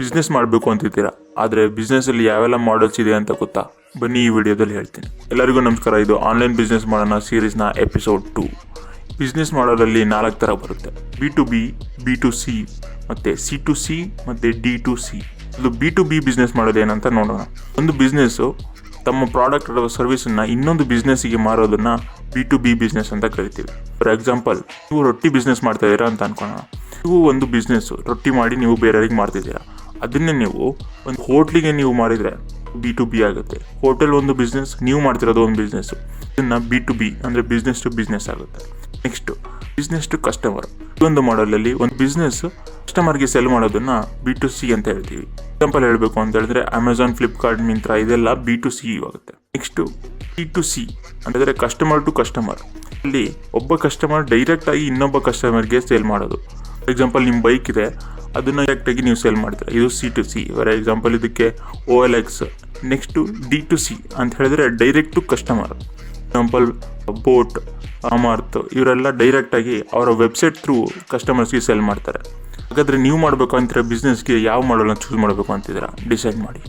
Business ಮಾಡಬೇಕು ಅಂತಿದ್ದೀರಾ, ಆದರೆ ಬಿಸ್ನೆಸ್ಸಲ್ಲಿ ಯಾವೆಲ್ಲ ಮಾಡಲ್ಸ್ ಇದೆ ಅಂತ ಗೊತ್ತಾ? ಬನ್ನಿ ಈ ವಿಡಿಯೋದಲ್ಲಿ ಹೇಳ್ತೀನಿ. ಎಲ್ಲರಿಗೂ ನಮಸ್ಕಾರ. ಇದು ಆನ್ಲೈನ್ ಬಿಸ್ನೆಸ್ ಮಾಡೋಣ ಸೀರೀಸ್ನ ಎಪಿಸೋಡ್ 2. ಬಿಸ್ನೆಸ್ ಮಾಡಲಲ್ಲಿ 4 ಥರ ಬರುತ್ತೆ: B2B, B2C ಮತ್ತು C2C ಮತ್ತು D2C. ಇದು B2B ಬಿಸ್ನೆಸ್ ಮಾಡೋದು ಏನಂತ ನೋಡೋಣ. ಒಂದು ಬಿಸ್ನೆಸ್ಸು ತಮ್ಮ ಪ್ರಾಡಕ್ಟ್ ಅಥವಾ ಸರ್ವಿಸನ್ನು ಇನ್ನೊಂದು ಬಿಸ್ನೆಸ್ಸಿಗೆ ಮಾರೋದನ್ನು B2B ಬಿಸ್ನೆಸ್ ಅಂತ ಕರಿತೀವಿ. ಫಾರ್ ಎಕ್ಸಾಂಪಲ್, ನೀವು ರೊಟ್ಟಿ ಬಿಸ್ನೆಸ್ ಮಾಡ್ತಾ ಇದ್ದೀರಾ ಅಂತ ಅನ್ಕೊಳ್ಳೋಣ. ನೀವು ಒಂದು ಬಿಸ್ನೆಸ್ಸು ರೊಟ್ಟಿ ಮಾಡಿ ನೀವು ಬೇರೆಯವ್ರಿಗೆ ಮಾಡ್ತಿದ್ದೀರಾ. ಅದನ್ನೇ ನೀವು ಒಂದು ಹೋಟ್ಲಿಗೆ ನೀವು ಮಾಡಿದರೆ B2B ಆಗುತ್ತೆ. ಹೋಟೆಲ್ ಒಂದು ಬಿಸ್ನೆಸ್, ನೀವು ಮಾಡ್ತಿರೋದು ಒಂದು ಬಿಸ್ನೆಸ್ಸು. ಇದನ್ನು B2B ಅಂದರೆ ಬಿಸ್ನೆಸ್ ಟು ಬಿಸ್ನೆಸ್ ಆಗುತ್ತೆ. Next business to customer. ಈ ಒಂದು ಮಾಡಲಲ್ಲಿ ಒಂದು ಬಿಸ್ನೆಸ್ ಕಸ್ಟಮರ್ಗೆ ಸೆಲ್ ಮಾಡೋದನ್ನು B2C ಅಂತ ಹೇಳ್ತೀವಿ. ಎಕ್ಸಾಂಪಲ್ ಹೇಳಬೇಕು ಅಂತ ಹೇಳಿದ್ರೆ ಅಮೆಝಾನ್, ಫ್ಲಿಪ್ಕಾರ್ಟ್, ಮಿಂತ್ರಾ ಇದೆಲ್ಲ B2C ಆಗುತ್ತೆ. ನೆಕ್ಸ್ಟು C2C ಅಂತಂದರೆ ಕಸ್ಟಮರ್ ಟು ಕಸ್ಟಮರ್. ಇಲ್ಲಿ ಒಬ್ಬ ಕಸ್ಟಮರ್ ಡೈರೆಕ್ಟಾಗಿ ಇನ್ನೊಬ್ಬ ಕಸ್ಟಮರ್ಗೆ ಸೇಲ್ ಮಾಡೋದು. ಫಾರ್ ಎಕ್ಸಾಂಪಲ್, ನಿಮ್ಮ ಬೈಕ್ ಇದೆ, ಅದನ್ನು ಡೈರೆಕ್ಟಾಗಿ ನೀವು ಸೇಲ್ ಮಾಡ್ತೀರಾ, ಇದು C2C. ಫಾರ್ ಎಕ್ಸಾಂಪಲ್, ಇದಕ್ಕೆ OLX. ನೆಕ್ಸ್ಟು D2C ಅಂತ ಹೇಳಿದ್ರೆ direct to customer. Example, boat, ಅಮಾರ್ತ್ ಇವರೆಲ್ಲ ಡೈರೆಕ್ಟಾಗಿ ಅವರ ವೆಬ್ಸೈಟ್ ಥ್ರೂ ಕಸ್ಟಮರ್ಸ್ಗೆ ಸೆಲ್ ಮಾಡ್ತಾರೆ. ಹಾಗಾದರೆ ನೀವು ಮಾಡಬೇಕು ಅಂತಿರೋ ಬಿಸ್ನೆಸ್ಗೆ ಯಾವ ಮಾಡಲ್ನ ಚೂಸ್ ಮಾಡಬೇಕು ಅಂತಿದ್ದೀರಾ ಡಿಸೈಡ್ ಮಾಡಿ.